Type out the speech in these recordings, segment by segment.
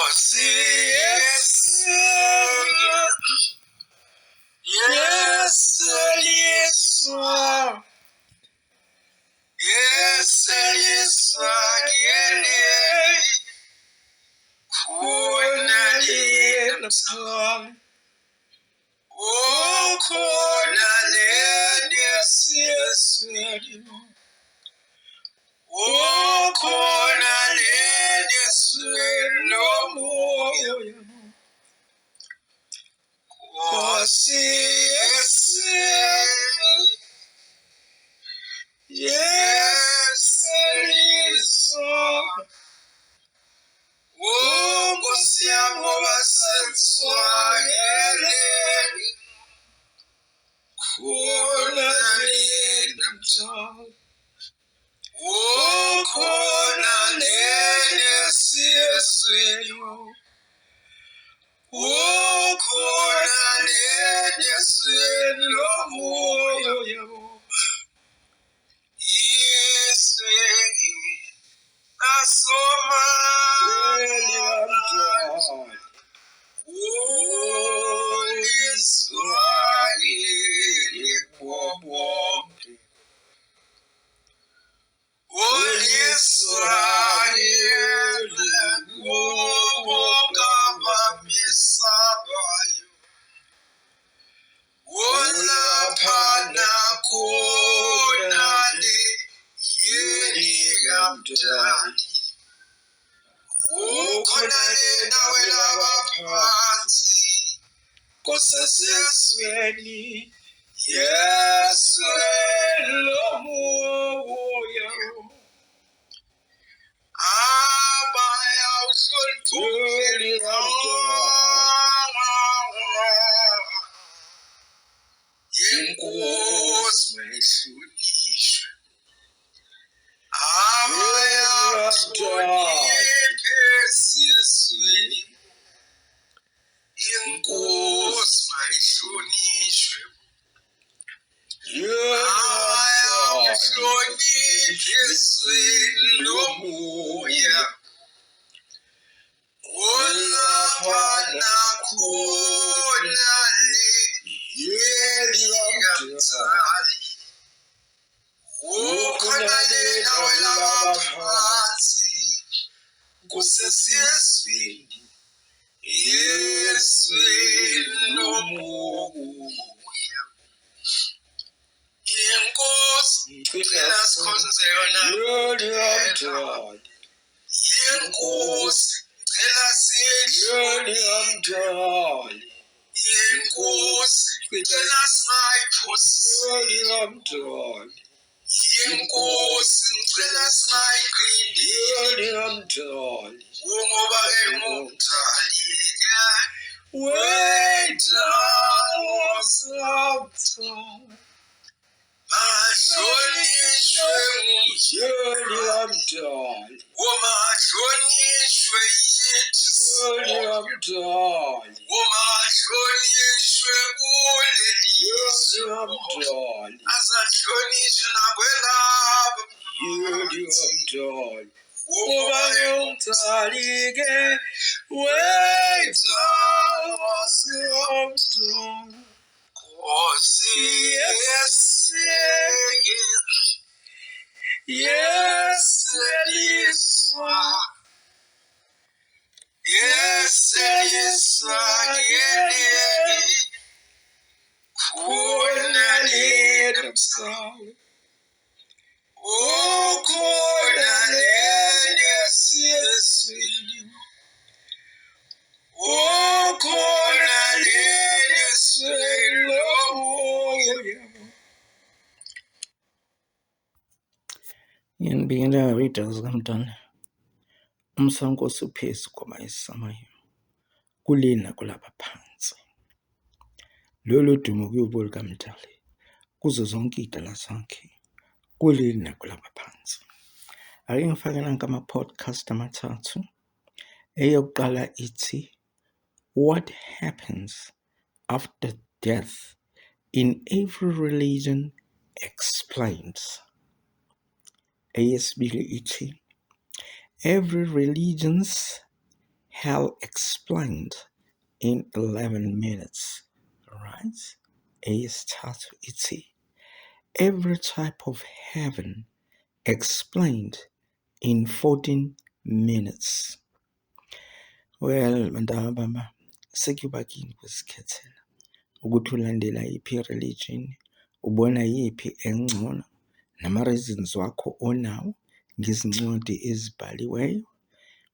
Nkosi yeseliswa kene khona lena ukhona lena esiyesweni ukhona lena esiyesweni lomoya Nkosi yeseliswa Nkosi yangoba senswayeleni khona lena mthwalo ukhona lena esiyesweni ukhona lena esiyesweni lomoya Yesweni asoma Israyeli bonke Israyeli bonke abamesabayo olaphana khona le yeli kamdali ukhona lena welabaphansi kosesizweni yesweni lomoya abayawuhlonipheli Inkosi mayihlonishwe abayawuhloniphe esizweni Inkosi mayihlonishwe abayawuhloniphe esizweni lomoya olaphana khona le yeli kamdali ukhona lena welabaphansi kusesizweni yesweni lomoya Inkosi ngicela sikhonze yona Inkosi ngicela sihloniphe Inkosi ngicela singayiphosisi Inkosi ngicela singayiqindi ngoba engumdali wetha wasabtha Mahlonishwe ngumjeli kamdali Womahlonishwe yithi kamdali Womahlonishwe kulelizwe kamdali Azahlonishwe nakwelabo yeli kamdali Ngoba ngumdali ke wetha wasabtha Nkosi yeseliswa kene khona lena mthwalo ukhona lena esiyesweni ukhona lena esiyesweni lomoya Nginibingelela readers kamntwana. Umsankosi uphezu kwabayesamayo kulena kulapha phansi. Lolu dumo kuyobo lukamdali kuzo zonke idala zakhe kulena kulapha phansi. Ake ngifake nanka ama-podcast amathathu. Eyokuqala ithi What happens after death in every religion explains. Eyesibili ithi Every religion Hell explained in 11 minutes. Right? Eyesithathu ithi every type of heaven explained in 14 minutes. Well, bantwana bami, sekuba kini kuzikhethela ukuthi ulandela yiphi religion, ubona yiphi engcono, nama-reasons wakho onawo ngezincwadi ezibhaliweyo.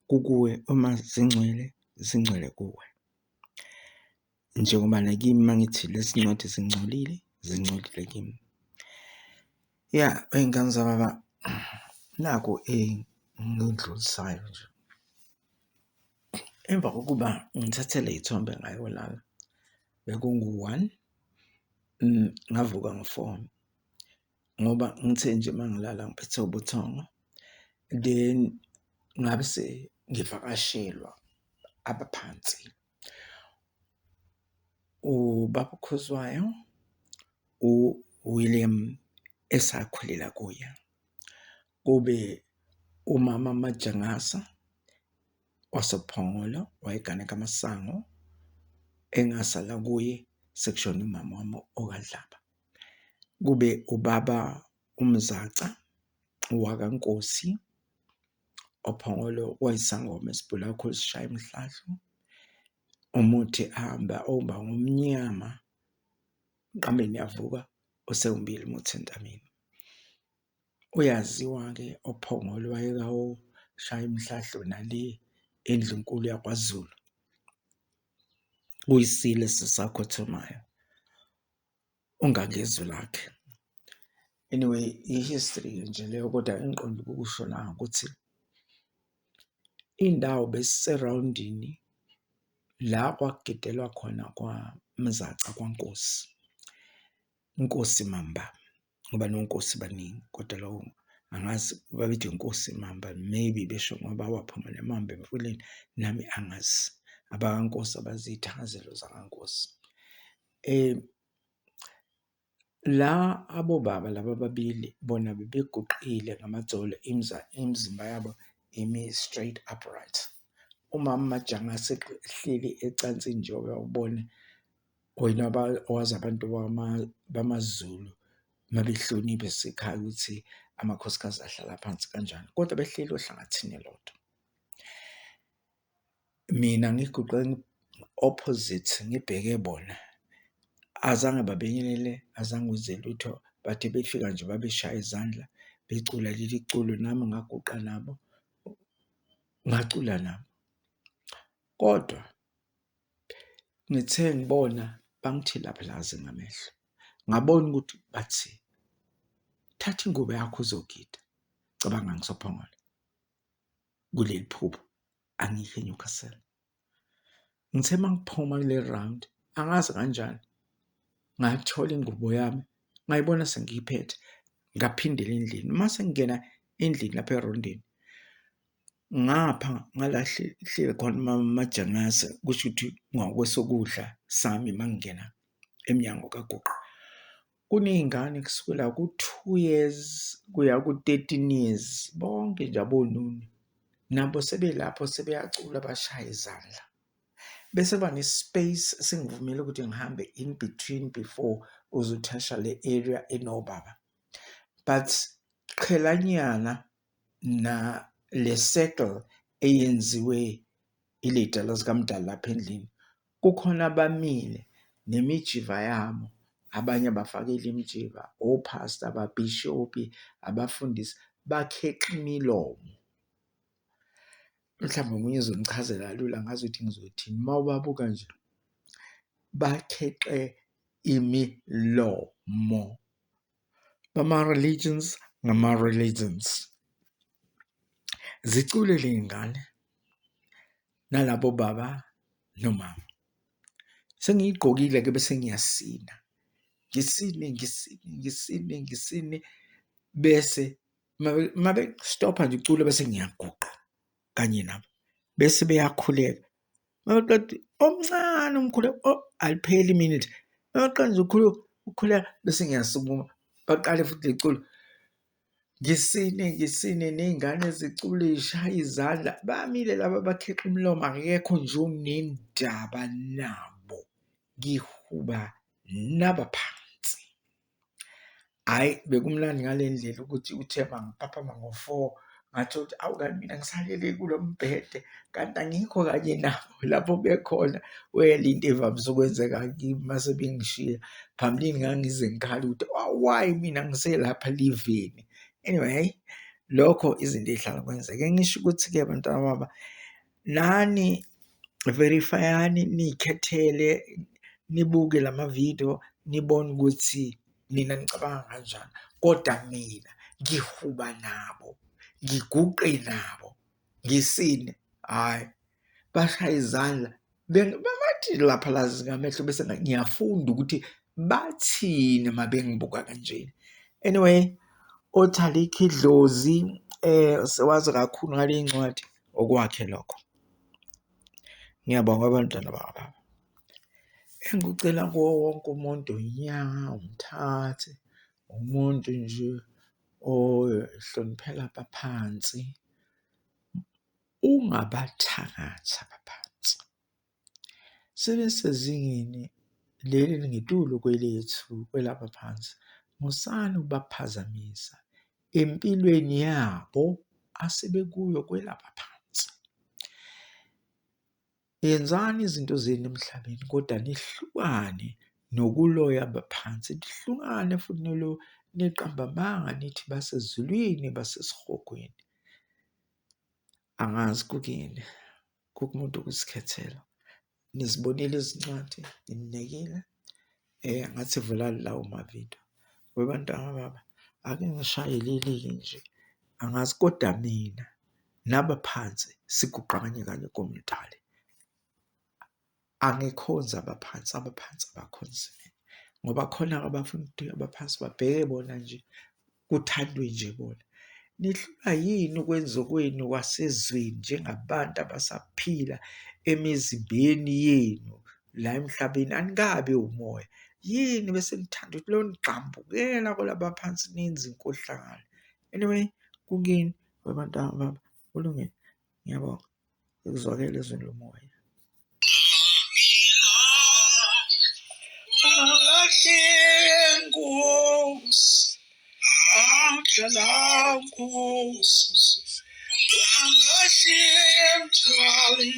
Kukuwe, uma zingcwele kuwe. Njengoba nakimi mangithi lezi ncwadi zingcolile kimi. Ya, ey'ngane zababa, naku ngidlulisayo nje. Emva kokuba ngithathe le ithombe ngayolala, bekungu-1, ngavuka ngo-4, ngoba ngithe nje mangilala ngiphethe ubuthongo, then ngabe ngivakashelwa abaphansi. Ubaba uKhuzwayo, uWilliam esakhulela kuye, kube umama Majangasa wasePhongolo, wayeGaneka Masango, engasala kuye sekushona umama wami okaDlaba. Kube ubaba uMzaca wakaNkosi oPhongolo, wayisangoma esibhulakhulu sishaya emhlahlu, umuthi ahamba oba ngomnyama qambeni yavuka osewumbili umuthi entameni. Uyaziwa-ke oPhongolo wayekawo shaya imhlahlo nale endlunkulu yakwaZulu, uyisile sisakhothomayo, ungangezwi lakhe. Anyway, i-history nje leyo, kodwa engiqonda ukusho la ukuthi indawo besiserawundini la kwakugidelwa khona kwaMzaca kwaNkosi, uNkosi Mamba, ngoba nonkosi baningi, kodwa lo angazi babethi uNkosi Mamba, maybe besho ngoba waphuma neMamba emfuleni, nami angazi. AbakaNkosi abaziy'thakazelo zakaNkosi. La abobaba laba ababili bona bebeguqile ngamadolo, imizimba yabo imi straight upright. Umama Majangasa ehleli ecansini nje uyawubona, wena owazi abantu bamaZulu mabehloniphe sekhaya ukuthi amakhosikazi ahlala phansi kanjani, kodwa behleli ohlangathini lodwa. Mina ngiguqe opposite, ngibheke bona, azange babenyelele, azange uze lutho, bathe befika nje babeshaya izandla, becula leli culo, nami ngaguqa nabo, ngacula nabo. Kodwa ngithe ngibona bangithilaphelaze ngamehlo, ngabona ukuthi bathi, thatha ingubo yakho uzogida. Cabanga ngisoPhongolo, kuleli phupho, angikho eNyukhasela. Ngithe mangiphuma kule round, angazi kanjani, ngathola ingubo yami, ngayibona sengiyiphethe, ngaphindela endlini. Uma sengingena endlini lapha erondini, ngapha ngalahlile khona umama Majangasa, kusho ukuthi ngakwesokudla sami mangingena emnyango kagogo. Kuney'ngane kusukela ku-2 years kuya ku-13 years, bonke nje abonunu, nabo sebelapho sebeyacula bashaya izandla. Bese bane-space sengivumile ukuthi ngihambe in between before uzuthasha le area enobaba. But qhelanyana na le circle eyenziwe ilidala zikaMdali lapha endlini, kukhona abamile nemijiva yabo, abanye abafakile imijiva, ophasta, ababhishobhi, abafundisi, bakheqa imilomo. Mhlawumbe omunye uzongichazela kalula, ngazi ukuthi ngizothini. Uma ubabuka nje, bakheqe imilomo. Bama-religions ngama-religions. Zicule ley'ngane nalabo baba nomama. Sengiyigqokile-ke bese ngiyasina, ngisine, bese mabe-stopha nje ucula bese ngiyaguqa kanye nabo, bese beyakhuleka. Mabaqeda omncane umkhuleko, alipheli iminute, mabaqeda nje ukukhuleka bese ngiyasukuma, baqale futhi leculo. ngisine ney'ngane zicule zishaya izandla. Bamile laba bakheqa umlomo, akekho nje onendaba nabo. Ngihuba nabaphansi. Hhayi, bekumnandi ngale ndlela ukuthi uthe mangiphaphama ngo-4 ngathola ukuthi awu kanti mina ngisalele kulo mbhede kanti angikho kanye nabo lapho bekhona. Well, into evamise ukwenzeka kimi mase bengishiya, phambilini ngangize ngikhala ukuthi why mina ngiselapha liveni. Anyway, lokho izinto ey'hlala kwenzeka. Ngisho ukuthi-ke bantwana baba, nani verifyani, niy'khethele, nibuke lama-video, nibone ukuthi nina nicabanga kanjani. Kodwa mina ngihuba nabo, ngiguqe nabo, ngisine. Hhayi, bashaya izandla bathi laphalazi ngamehlo bese ngiyafunda ukuthi bathini uma bengibuka kanjena. Anyway, oThalik Dlozi sewazi kakhulu ngale ncwadi, okwakhe lokho. Ngiyabonga abantwana baba. Engikucela kuwo wonke umuntu umthathe umuntu nje ohloniphela abaphansi, ungabathakathi abaphansi. Sebesezingeni leli elingetulu kwelethu kwelabaphansi, musani ukubaphazamisa empilweni yabo asebekuyo kwelabaphansi. Yenzani izinto zenu emhlabeni kodwa nihlukane nokuloya abaphansi, nihlukane futhi neqamba amanga nithi basezulwini basesihogweni. Angazi kukini, kukumuntu ukuzikhethela. Nizibonile izincwadi, nininekile. Ngathi vulani lawo mavidiyo. Webantwana baba, ake ngishaye leli-ke nje. Angazi kodwa mina nabaphansi siguqanye kanye komdali. Angikhonzi abaphansi abakhonzi mina. Ngoba khona abafuna ukuthi abaphansi babheke bona nje, kuthandwe nje bona. Nihlula yini ukwenza kwenu kwasezweni njengabantu abasaphila emizimbeni yenu la emhlabeni? Anikabe umoya yini bese nithanda ukuthi lo nigqambukela kwalabaphansi nenze inkohlakalo. Anyway, kukini webantwana baba, kulungile. Ngiyabonga ukuzwakela ezweni lomoya. Nkosi, amdlala Nkosi, ungashiye mthwali,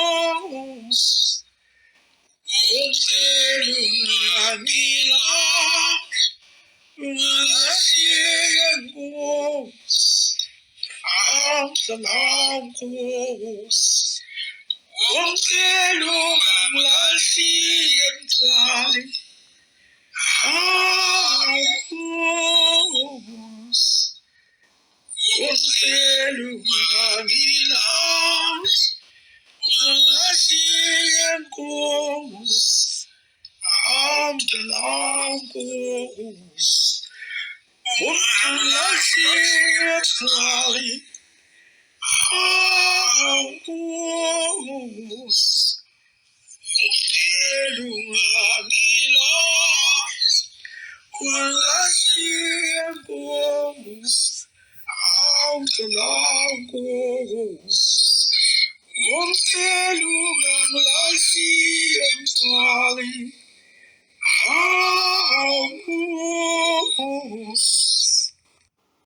Nkosi, ucela ungamilahla, ungashiye Nkosi, amdlala Nkosi, ucela ungamlahliye mthwali, Nkosi, ucela ungamilahla, ungashiye Nkosi, amdlala Nkosi, ungamlahliye mthwali, Nkosi, ucela ungamilahla, ungashiye Nkosi, amdlala Nkosi, ucela ungamlahliye mthwali, Nkosi.